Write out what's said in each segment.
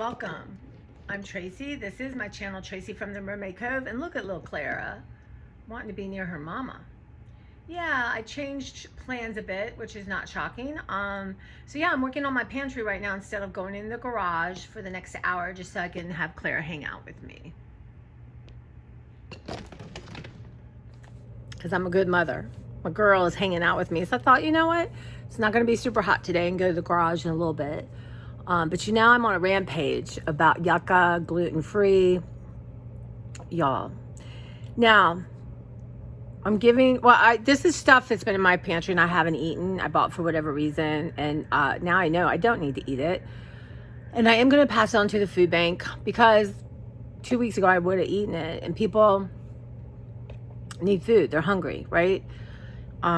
Welcome. I'm Tracy. This is my channel, Tracy from the Mermaid Cove. And look at little Clara wanting to be near her mama. Yeah, I changed plans a bit, which is not shocking. So yeah, I'm working on my pantry right now instead of going in the garage for the next hour just so I can have Clara hang out with me. Because I'm a good mother. My girl is hanging out with me. So I thought, you know what? It's not going to be super hot today and go to the garage in a little bit. But you know, I'm on a rampage about Yuka, gluten-free, y'all. Now, I'm giving, this is stuff that's been in my pantry and I haven't eaten. I bought for whatever reason. And now I know I don't need to eat it. And I am going to pass it on to the food bank because 2 weeks ago I would have eaten it. And people need food. They're hungry, right? So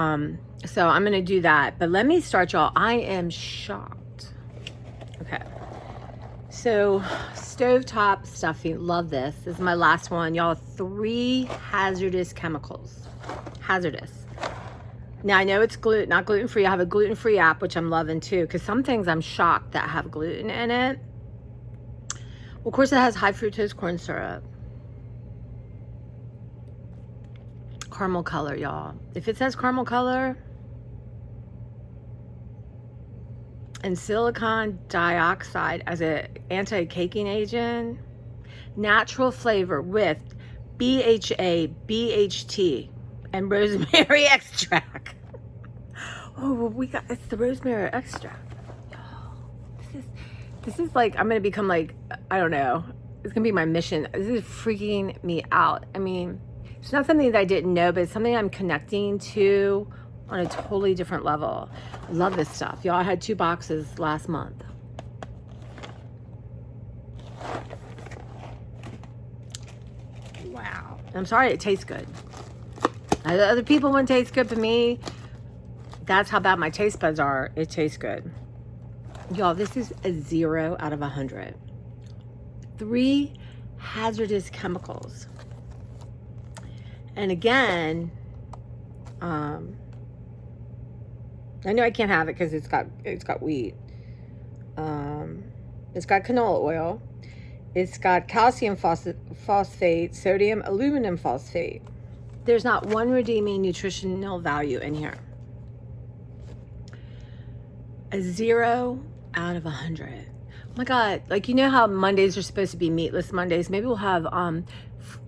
I'm going to do that. But let me start, y'all. I am shocked. Okay, so stovetop stuffing, love this. This is my last one, y'all. 3 hazardous chemicals. Hazardous. Now I know it's not gluten-free. I have a gluten-free app, which I'm loving too, because some things I'm shocked that have gluten in it. Well, of course, it has high fructose corn syrup. Caramel color, y'all. If it says caramel color, and silicon dioxide as an anti-caking agent, natural flavor with BHA, BHT, and rosemary extract. Oh, it's the rosemary extract. This is like, I'm gonna become like, I don't know, it's gonna be my mission. This is freaking me out. I mean, it's not something that I didn't know, but it's something I'm connecting to on a totally different level. I love this stuff. Y'all, I had 2 boxes last month. Wow. I'm sorry it tastes good. Other people wouldn't taste good, but me, that's how bad my taste buds are. It tastes good. Y'all, this is a 0 out of 100. 3 hazardous chemicals. And again, I know I can't have it because it's got wheat. It's got canola oil. It's got calcium phosphate, sodium aluminum phosphate. There's not one redeeming nutritional value in here. A 0 out of 100. Oh my God, like, you know how Mondays are supposed to be meatless Mondays? Maybe we'll have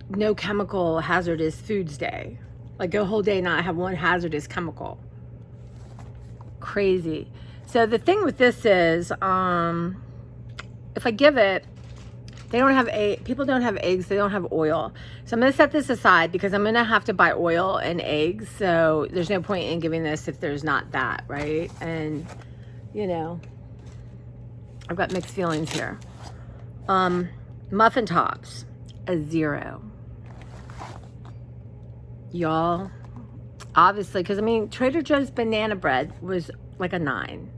no chemical hazardous foods day. Like, go a whole day not have one hazardous chemical. Crazy. So the thing with this is, if I give it, people don't have eggs, they don't have oil. So I'm gonna set this aside because I'm gonna have to buy oil and eggs. So there's no point in giving this if there's not that, right? And you know, I've got mixed feelings here. Muffin tops, a 0. Y'all, obviously, because I mean, Trader Joe's banana bread was like a 9.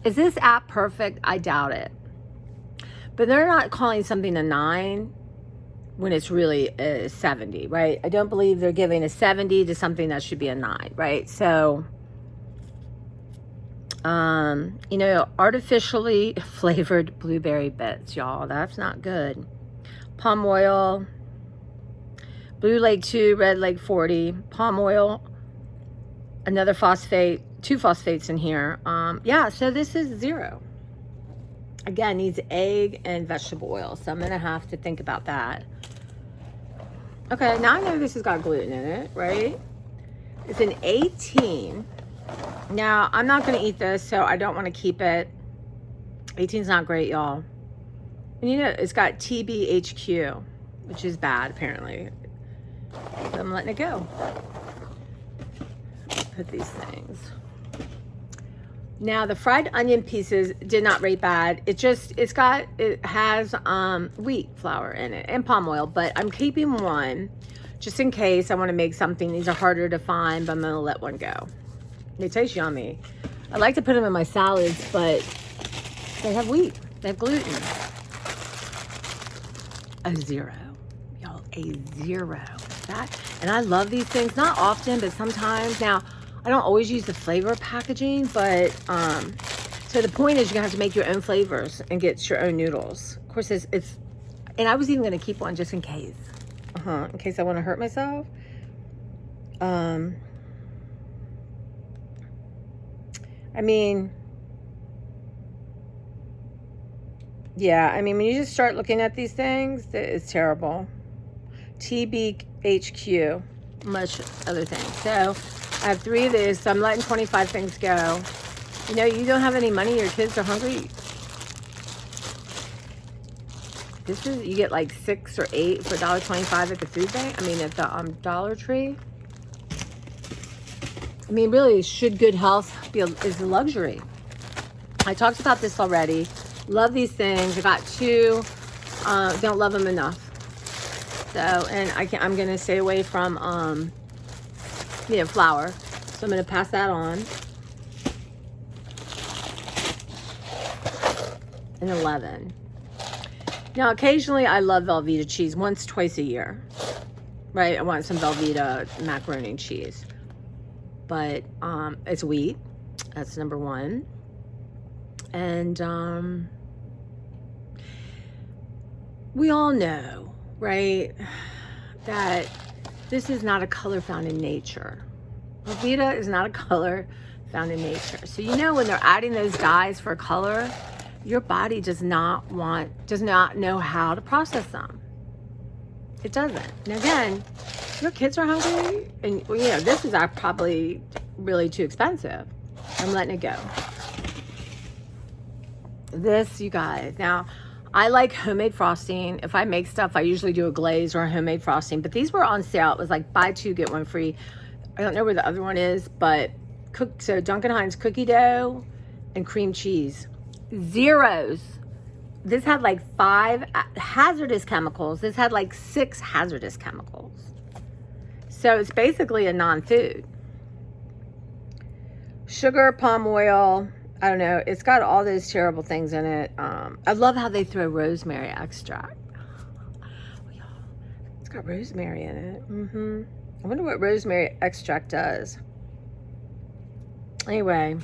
Is this app perfect? I doubt it. But they're not calling something a 9 when it's really a 70, right? I don't believe they're giving a 70 to something that should be a 9, right? So, you know, artificially flavored blueberry bits, y'all. That's not good. Palm oil. Blue Lake 2, Red Lake 40, palm oil, another phosphate, 2 phosphates in here. Yeah, so this is 0. Again, needs egg and vegetable oil, so I'm gonna have to think about that. Okay, now I know this has got gluten in it, right? It's an 18. Now, I'm not gonna eat this, so I don't wanna keep it. 18 is not great, y'all. And you know, it's got TBHQ, which is bad, apparently. So I'm letting it go. Put these things. Now the fried onion pieces did not rate bad. It has wheat flour in it and palm oil, but I'm keeping one just in case I want to make something. These are harder to find, but I'm gonna let one go. They taste yummy. I like to put them in my salads, but they have wheat. They have gluten. A 0. Y'all, a 0. And I love these things, not often, but sometimes. Now, I don't always use the flavor packaging, but So the point is you're gonna have to make your own flavors and get your own noodles. Of course, it's and I was even gonna keep one just in case. In case I want to hurt myself. I mean, yeah, I mean, when you just start looking at these things, it's terrible. TBHQ, much other things. So I have 3 of these, so I'm letting 25 things go. You know, you don't have any money, your kids are hungry. This is, you get like 6 or 8 for $1.25 at the food bank. I mean, at the Dollar Tree. I mean, really, should good health be is a luxury? I talked about this already. Love these things. I got 2. Don't love them enough. So, and I'm gonna stay away from flour. So I'm gonna pass that on. And 11. Now, occasionally I love Velveeta cheese once, twice a year, right? I want some Velveeta macaroni and cheese, but it's wheat. That's number 1. And we all know, right, that this is not a color found in nature. Velveeta is not a color found in nature. So you know when they're adding those dyes for color, your body does not know how to process them. It doesn't. And again, your kids are hungry, and you know this is probably really too expensive. I'm letting it go. This, you guys. Now, I like homemade frosting. If I make stuff, I usually do a glaze or a homemade frosting. But these were on sale. It was like buy 2 get 1 free. I don't know where the other one is, but so Duncan Hines cookie dough and cream cheese. Zeros. This had like 5 hazardous chemicals. This had like 6 hazardous chemicals. So it's basically a non-food. Sugar, palm oil. I don't know. It's got all those terrible things in it. I love how they throw rosemary extract. It's got rosemary in it. I wonder what rosemary extract does. Anyway.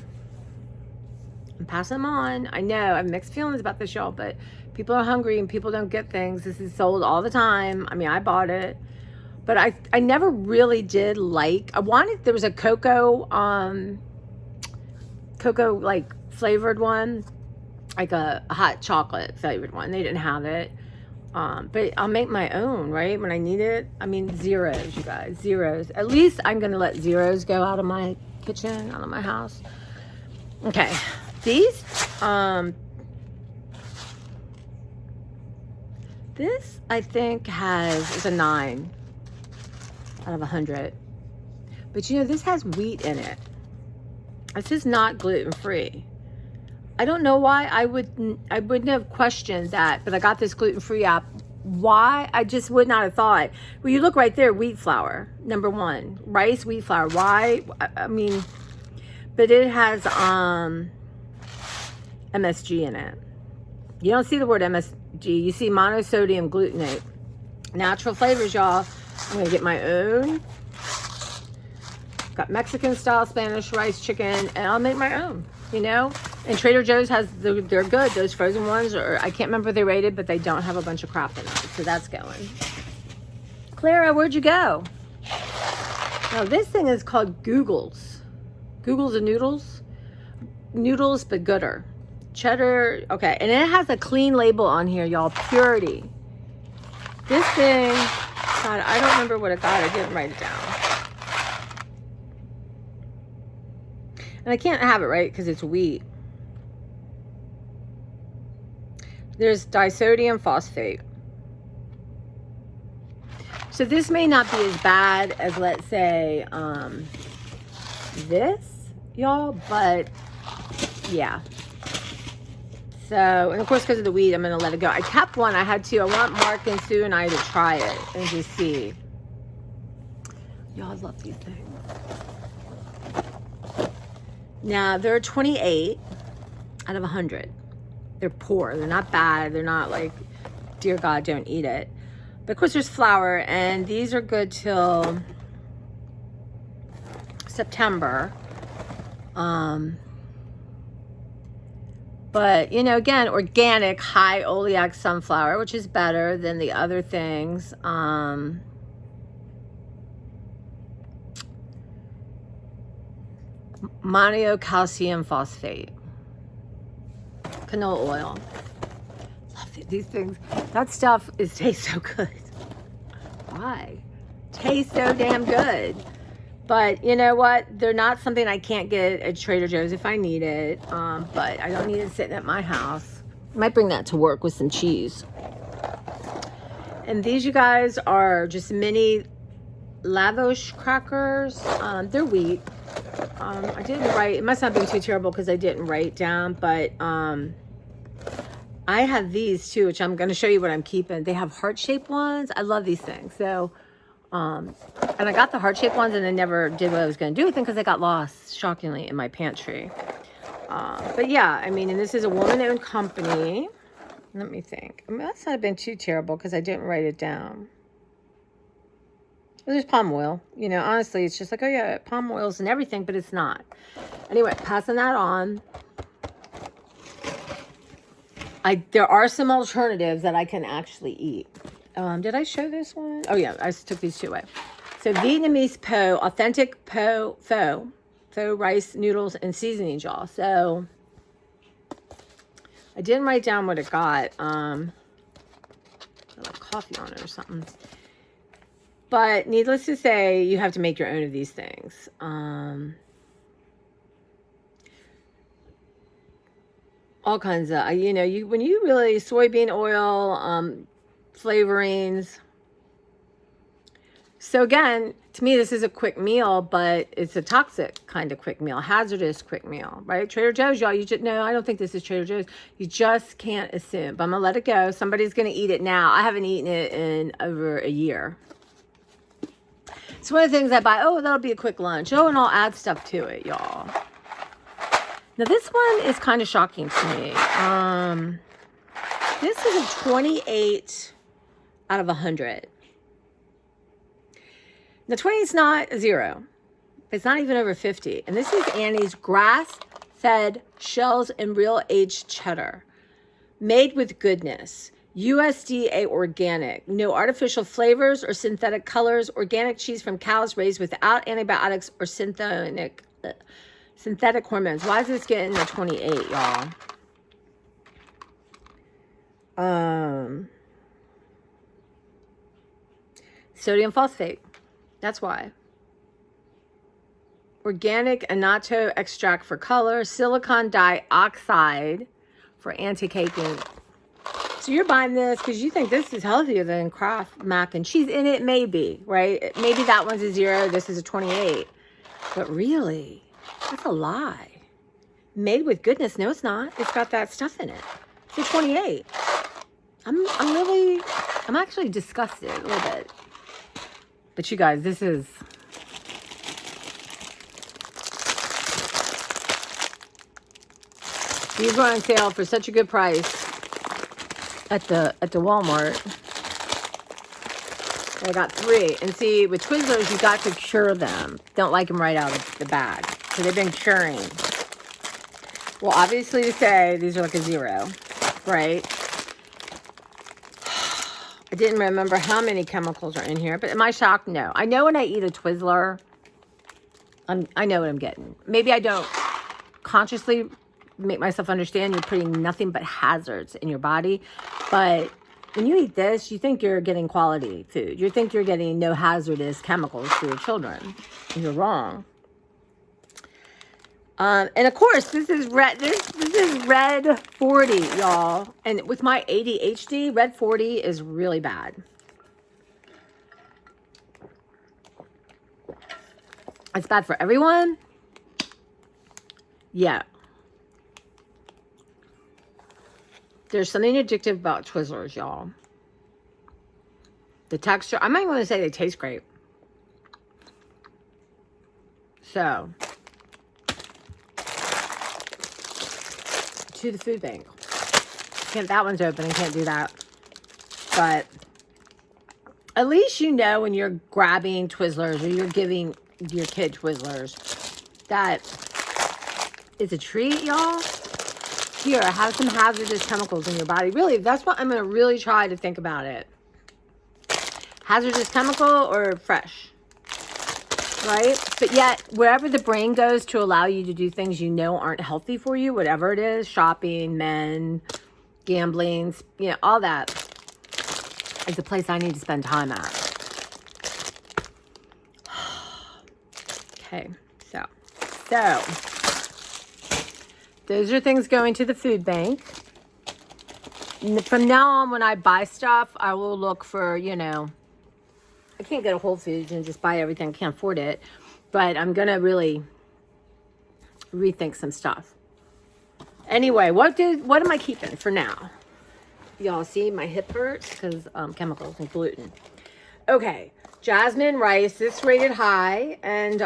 I'm passing them on. I know I have mixed feelings about this, y'all, but people are hungry and people don't get things. This is sold all the time. I mean, I bought it, but I never really did like. There was a cocoa like flavored one, like a hot chocolate flavored one. They didn't have it, but I'll make my own, right, when I need it. I mean, zeros, you guys, zeros. At least I'm gonna let zeros go out of my kitchen, out of my house. Okay. These, this I think is a 9 out of 100. But you know, this has wheat in it. This is not gluten-free. I don't know why I wouldn't have questioned that, but I got this gluten-free app. Why? I just would not have thought. Well, you look right there, wheat flour, number 1. Rice, wheat flour. Why? I mean, but it has, MSG in it. You don't see the word MSG. You see monosodium glutamate. Natural flavors, y'all. I'm going to get my own. Got Mexican style, Spanish rice, chicken, and I'll make my own, you know? And Trader Joe's has, they're good. Those frozen ones, or I can't remember what they rated, but they don't have a bunch of crap in them. So that's going. Clara, where'd you go? Now, this thing is called Googles. Googles and noodles. Noodles, but gooder. Cheddar, okay, and it has a clean label on here, y'all. Purity. This thing, God, I don't remember what it got. I didn't write it down. And I can't have it, right, because it's wheat. There's disodium phosphate. So this may not be as bad as, let's say, this, y'all, but yeah. So, and of course, because of the wheat, I'm going to let it go. I kept one. I had 2. I want Mark and Sue and I to try it and just see. Y'all love these things. Now, they're 28 out of 100. They're poor. They're not bad. They're not like, dear God, don't eat it. But of course, there's flour, and these are good till September. But, you know, again, organic, high oleac sunflower, which is better than the other things. Monocalcium phosphate. Canola oil. Love these things. That stuff tastes so good. Why? Tastes so damn good. But you know what? They're not something I can't get at Trader Joe's if I need it. But I don't need it sitting at my house. I might bring that to work with some cheese. And these, you guys, are just mini lavosh crackers. They're wheat. I didn't write, it must not be too terrible because I didn't write down, but I have these too, which I'm going to show you what I'm keeping. They have heart-shaped ones. I love these things. So, and I got the heart-shaped ones and I never did what I was going to do with them because they got lost, shockingly, in my pantry. But yeah, I mean, and this is a woman-owned company. Let me think. I mean, that's not been too terrible because I didn't write it down. There's palm oil. You know, honestly, it's just like, oh yeah, palm oil's and everything, but it's not. Anyway, passing that on. There are some alternatives that I can actually eat. Did I show this one? Oh yeah, I took these two away. So Vietnamese po, authentic pho rice noodles and seasoning jaw. So I didn't write down what it got. Like coffee on it or something. But needless to say, you have to make your own of these things. All kinds of, you know, when you really, soybean oil, flavorings. So again, to me, this is a quick meal, but it's a toxic kind of quick meal, hazardous quick meal, right? Trader Joe's, y'all, no, I don't think this is Trader Joe's. You just can't assume. But I'm going to let it go. Somebody's going to eat it now. I haven't eaten it in over a year. It's one of the things I buy. Oh, that'll be a quick lunch. Oh, and I'll add stuff to it, y'all. Now, this one is kind of shocking to me. This is a 28 out of 100. Now, 20 is not a 0. It's not even over 50. And this is Annie's grass-fed shells and real-aged cheddar. Made with goodness. USDA organic, no artificial flavors or synthetic colors, organic cheese from cows raised without antibiotics or synthetic hormones. Why is this getting a 28, y'all? Sodium phosphate. That's why. Organic annatto extract for color, silicon dioxide for anti-caking. So you're buying this because you think this is healthier than Kraft mac and cheese. And it may be, right? Maybe that one's a 0. This is a 28. But really, that's a lie. Made with goodness. No, it's not. It's got that stuff in it. It's a 28. I'm actually disgusted a little bit. But you guys, this is... These were on sale for such a good price. At the Walmart. I got 3. And see, with Twizzlers, you got to cure them. Don't like them right out of the bag. So they've been curing. Well, obviously to say, these are like a 0. Right? I didn't remember how many chemicals are in here. But am I shocked? No. I know when I eat a Twizzler, I know what I'm getting. Maybe I don't consciously make myself understand you're putting nothing but hazards in your body. But when you eat this, you think you're getting quality food. You think you're getting no hazardous chemicals for your children. And you're wrong. And of course, this is red. This is red 40, y'all. And with my ADHD, red 40 is really bad. It's bad for everyone. Yeah. There's something addictive about Twizzlers, y'all. The texture, I'm not even going to say they taste great. So, to the food bank. That one's open. I can't do that. But at least you know when you're grabbing Twizzlers or you're giving your kid Twizzlers that it's a treat, y'all. here, have some hazardous chemicals in your body. Really, that's what I'm going to really try to think about it. Hazardous chemical or fresh, right? But yet, wherever the brain goes to allow you to do things you know aren't healthy for you, whatever it is, shopping, men, gambling, you know, all that is the place I need to spend time at. Okay, so those are things going to the food bank. From now on, when I buy stuff, I will look for, you know, I can't go to Whole Foods and just buy everything. I can't afford it. But I'm going to really rethink some stuff. Anyway, what am I keeping for now? Y'all see my hip hurts because chemicals and gluten. Okay, jasmine rice. This rated high, and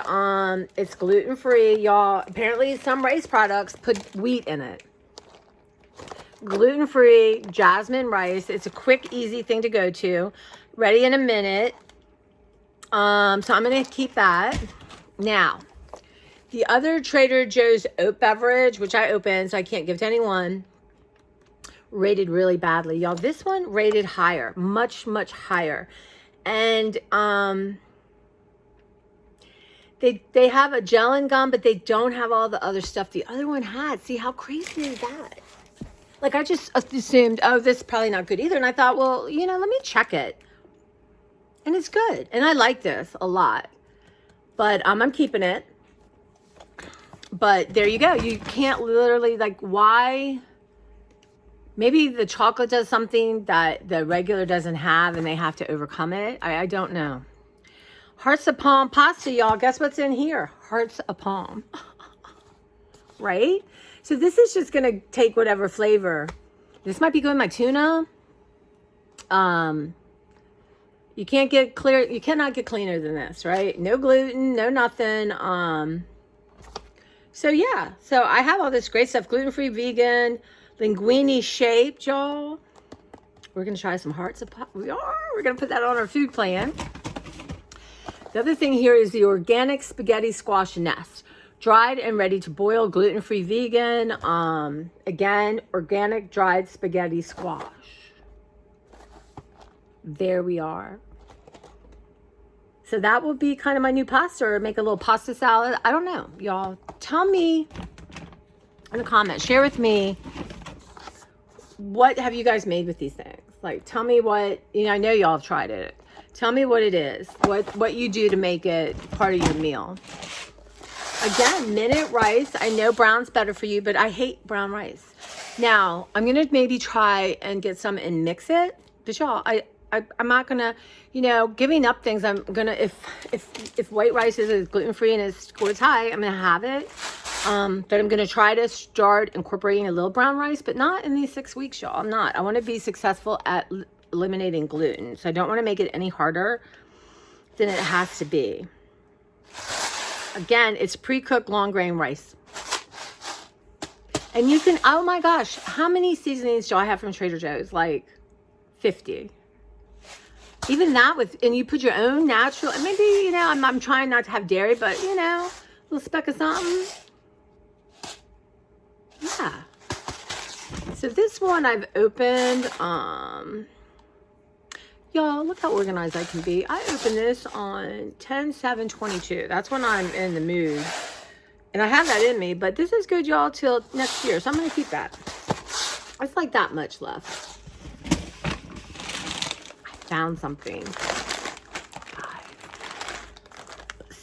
it's gluten-free. Y'all, apparently some rice products put wheat in it. Gluten-free jasmine rice. It's a quick, easy thing to go to. Ready in a minute. So I'm going to keep that. Now, the other Trader Joe's oat beverage, which I opened, so I can't give to anyone, rated really badly. Y'all, this one rated higher. Much, much higher. And they have a gel and gum, but they don't have all the other stuff the other one had. See, how crazy is that? Like, I just assumed, oh, this is probably not good either. And I thought, well, you know, let me check it. And it's good. And I like this a lot. But I'm keeping it. But there you go. You can't literally, like, why? Maybe the chocolate does something that the regular doesn't have and they have to overcome it. I don't know. Hearts of palm pasta, y'all. Guess what's in here? Hearts of palm. Right? So this is just going to take whatever flavor. This might be good in my tuna. You can't get clear. You cannot get cleaner than this, right? No gluten, no nothing. So yeah. So I have all this great stuff. Gluten-free, vegan, linguine shaped, y'all. We're going to try some hearts of palm. We are. We're going to put that on our food plan. The other thing here is the organic spaghetti squash nest. Dried and ready to boil, gluten-free, vegan. Again, organic dried spaghetti squash. There we are. So that will be kind of my new pasta, or make a little pasta salad. I don't know, y'all. Tell me in the comments. Share with me, what have you guys made with these things? Like, tell me what, you know, I know y'all have tried it. Tell me what it is. What you do to make it part of your meal. Again, minute rice. I know brown's better for you, but I hate brown rice. Now, I'm going to maybe try and get some and mix it. But y'all, I'm not going to, you know, giving up things. I'm going to, if white rice is gluten-free and it scores high, I'm going to have it. But I'm going to try to start incorporating a little brown rice, but not in these 6 weeks, y'all. I'm not. I want to be successful at eliminating gluten. So I don't want to make it any harder than it has to be. Again, it's pre-cooked long grain rice. And you can, oh my gosh, how many seasonings do I have from Trader Joe's? Like 50. Even that with, and you put your own natural, and maybe, you know, I'm trying not to have dairy, but, you know, a little speck of something. Yeah. So this one I've opened, y'all, look how organized I can be. I opened this on 10/7/22. That's when I'm in the mood. And I have that in me, but this is good, y'all, till next year. So I'm going to keep that. It's like that much left. I found something.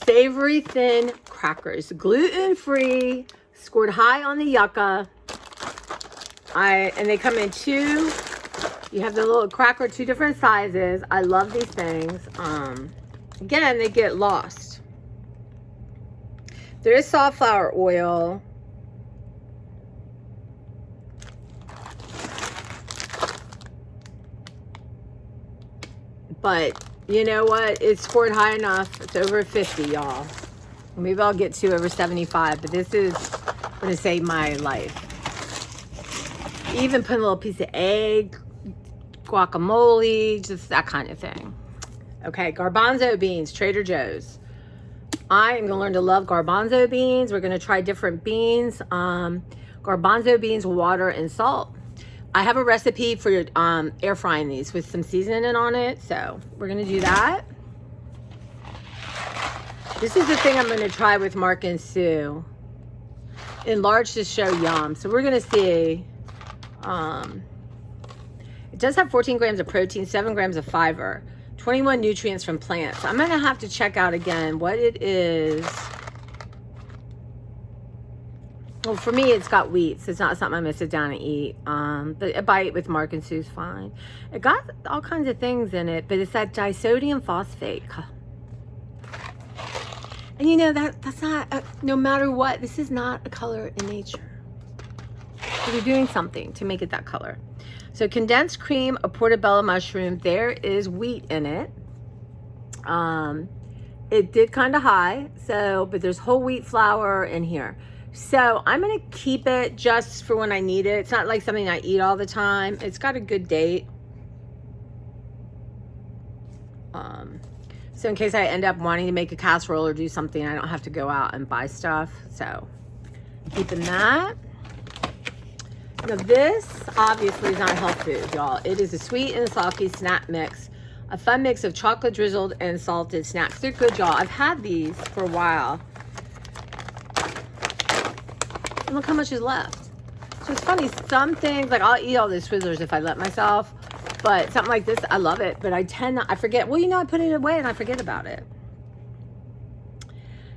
Savory thin crackers. Gluten-free. Scored high on the Yuka. And they come in two. You have the little cracker, 2 different sizes. I love these things. Again, they get lost. There is safflower oil. But you know what? It's scored high enough. It's over 50, y'all. Maybe I'll get to over 75, but this is going to save my life. Even put a little piece of egg, guacamole, just that kind of thing. Okay, garbanzo beans, Trader Joe's. I am going to learn to love garbanzo beans. We're going to try different beans. garbanzo beans, water, and salt. I have a recipe for air frying these with some seasoning on it, so we're gonna do that. This is the thing I'm gonna try with Mark and Sue. Enlarge to show yum. So we're gonna see. It does have 14 grams of protein, 7 grams of fiber, 21 nutrients from plants. I'm gonna have to check out again what it is. Well, for me, it's got wheat, so it's not something I'm gonna sit down and eat. But a bite with Mark and Sue's fine. It got all kinds of things in it, but it's that disodium phosphate. And you know, that's not, no matter what, this is not a color in nature. So you're doing something to make it that color. So condensed cream, a portobello mushroom, there is wheat in it. It did kind of high, so, but there's whole wheat flour in here. So I'm gonna keep it just for when I need it. It's not like something I eat all the time. It's got a good date. So in case I end up wanting to make a casserole or do something, I don't have to go out and buy stuff. So keeping that. Now this obviously is not a health food, y'all. It is a sweet and salty snack mix. A fun mix of chocolate drizzled and salted snacks. They're good, y'all. I've had these for a while. And look how much is left. So it's funny, some things, like I'll eat all these Twizzlers if I let myself. But something like this, I love it. But I tend not, I forget. Well, you know, I put it away and I forget about it.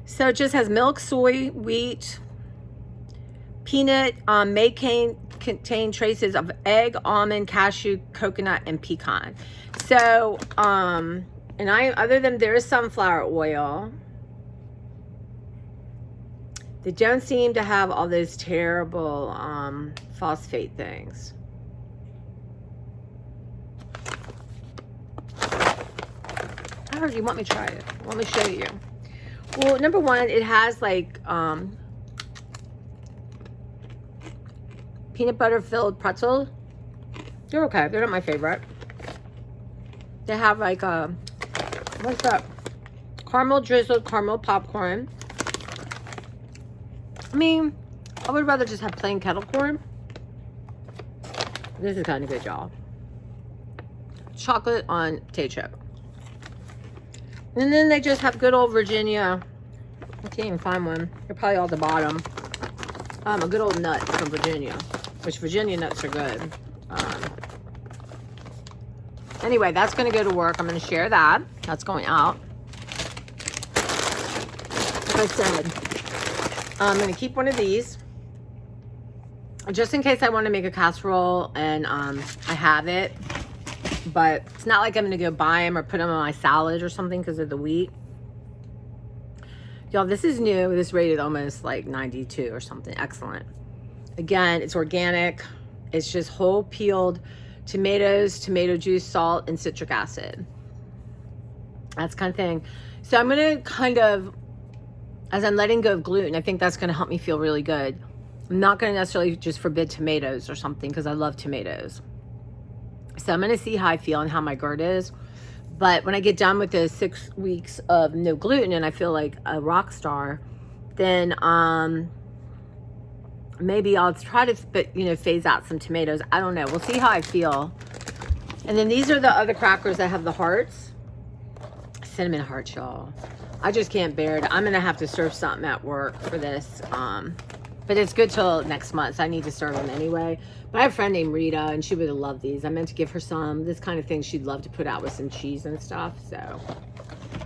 So it just has milk, soy, wheat, peanut, may contain traces of egg, almond, cashew, coconut, and pecan. So, and other than there is sunflower oil. They don't seem to have all those terrible phosphate things. I heard you want me to try it. Let me show you. Well, number one, it has like peanut butter filled pretzels. They're okay. They're not my favorite. They have like what's that? Caramel drizzled caramel popcorn. I mean, I would rather just have plain kettle corn. This is kind of good, y'all. Chocolate on potato chip. And then they just have good old Virginia. I can't even find one. They're probably all at the bottom. A good old nut from Virginia, which Virginia nuts are good. Anyway, that's going to go to work. I'm going to share that. That's going out. Like I said, I'm going to keep one of these just in case I want to make a casserole and I have it. But it's not like I'm going to go buy them or put them on my salad or something because of the wheat. Y'all, this is new. This rated almost like 92 or something. Excellent. Again, it's organic. It's just whole peeled tomatoes, tomato juice, salt, and citric acid. That's kind of thing. So I'm going to kind of, as I'm letting go of gluten, I think that's going to help me feel really good. I'm not going to necessarily just forbid tomatoes or something because I love tomatoes. So I'm going to see how I feel and how my GERD is. But when I get done with the 6 weeks of no gluten and I feel like a rock star, then maybe I'll try to, phase out some tomatoes. I don't know. We'll see how I feel. And then these are the other crackers that have the hearts. Cinnamon hearts, y'all. I just can't bear it. I'm going to have to serve something at work for this. But it's good till next month, so I need to serve them anyway. But I have a friend named Rita, and she would have loved these. I meant to give her some. This kind of thing she'd love to put out with some cheese and stuff. So,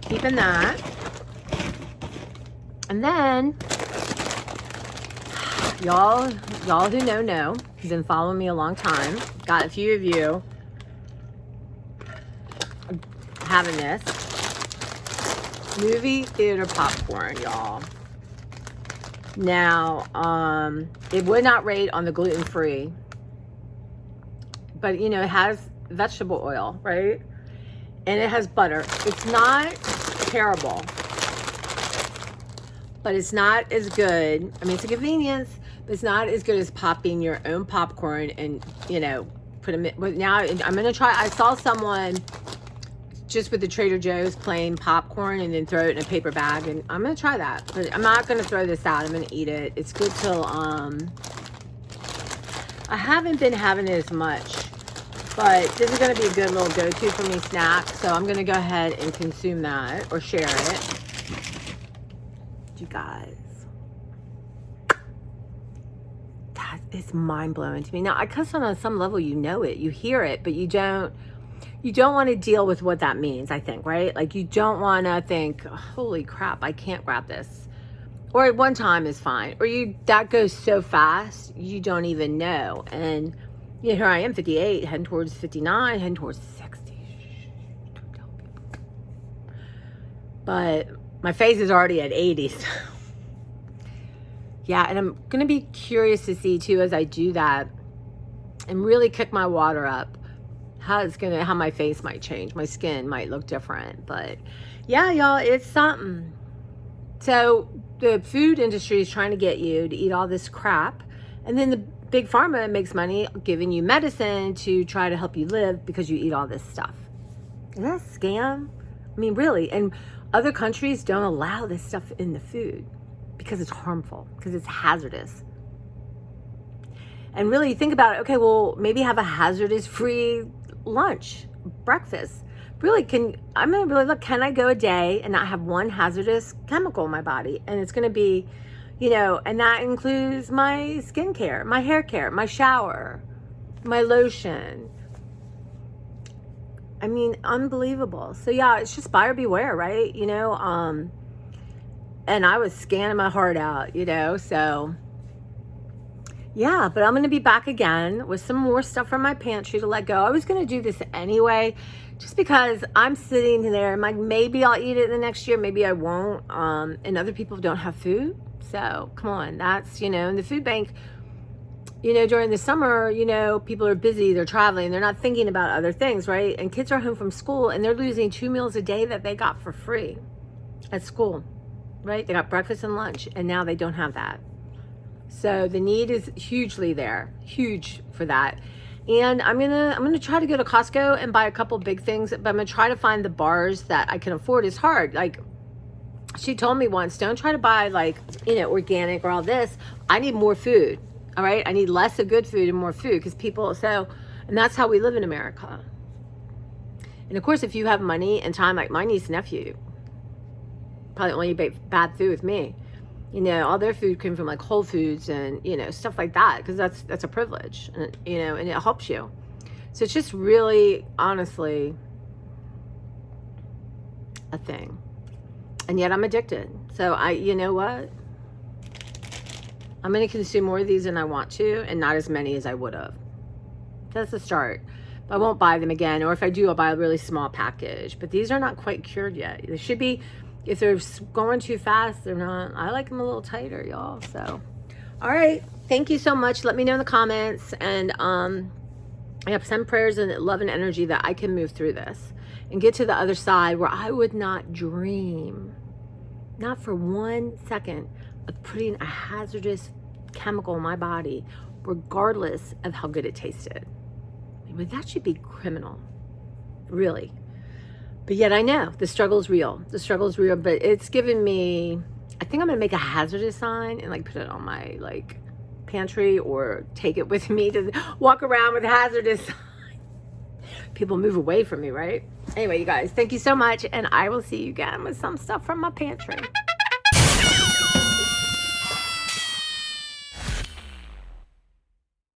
keeping that. And then, y'all who know, who've been following me a long time, got a few of you having this. Movie theater popcorn, y'all. Now, it would not rate on the gluten-free, but it has vegetable oil, right? And it has butter. It's not terrible, but it's not as good. I mean, it's a convenience, but it's not as good as popping your own popcorn and, put them in. But now I'm going to try. I saw someone just with the Trader Joe's plain popcorn and then throw it in a paper bag, and I'm gonna try that. But I'm not gonna throw this out. I'm gonna eat it. It's good till I haven't been having it as much, but this is going to be a good little go-to for me snack. So I'm going to go ahead and consume that or share it. You guys, that is mind-blowing to me. Now, I guess on some level, you know it, you hear it, but you don't want to deal with what that means, I think, right? Like, you don't want to think, holy crap, I can't grab this. Or at one time is fine. Or that goes so fast, you don't even know. And you know, here I am, 58, heading towards 59, heading towards 60. Don't tell people. But my face is already at 80. So. Yeah, and I'm going to be curious to see, too, as I do that and really kick my water up, how my face might change. My skin might look different. But yeah, y'all, it's something. So the food industry is trying to get you to eat all this crap. And then the big pharma makes money giving you medicine to try to help you live because you eat all this stuff. Is that a scam? I mean, really. And other countries don't allow this stuff in the food because it's harmful, because it's hazardous. And really, think about it. Okay, well, maybe have a hazardous-free lunch, breakfast. Really, I'm going to really look, can I go a day and not have one hazardous chemical in my body? And it's going to be, you know, and that includes my skincare, my hair care, my shower, my lotion. I mean, unbelievable. So yeah, it's just buyer beware, right? You know, and I was scanning my heart out, you know, so yeah, but I'm going to be back again with some more stuff from my pantry to let go. I was going to do this anyway, just because I'm sitting there and like, maybe I'll eat it the next year, maybe I won't. And other people don't have food. So come on, that's, you know, in the food bank, you know, during the summer, you know, people are busy, they're traveling, they're not thinking about other things, right? And kids are home from school and they're losing 2 meals a day that they got for free at school, right? They got breakfast and lunch, and now they don't have that. So the need is hugely there, huge for that. And I'm gonna try to go to Costco and buy a couple big things, but I'm gonna try to find the bars that I can afford. It's hard. Like, she told me once, don't try to buy like, you know, organic or all this. I need more food. All right. I need less of good food and more food, because people, and that's how we live in America. And of course, if you have money and time, like my niece and nephew, probably only eat bad food with me. You know, all their food came from like Whole Foods and, you know, stuff like that, because that's a privilege, and, you know, and it helps you. So it's just really, honestly, a thing. And yet I'm addicted. So you know what? I'm going to consume more of these than I want to, and not as many as I would have. That's a start. But I won't buy them again. Or if I do, I'll buy a really small package. But these are not quite cured yet. They should be. If they're going too fast, they're not. I like them a little tighter, y'all. So, all right. Thank you so much. Let me know in the comments. And I have some prayers and love and energy that I can move through this and get to the other side where I would not dream, not for 1 second, of putting a hazardous chemical in my body, regardless of how good it tasted. I mean, that should be criminal, really. But yet I know the struggle is real. The struggle is real, but it's given me, I think I'm going to make a hazardous sign and like put it on my like pantry, or take it with me to walk around with hazardous sign. People move away from me, right? Anyway, you guys, thank you so much. And I will see you again with some stuff from my pantry.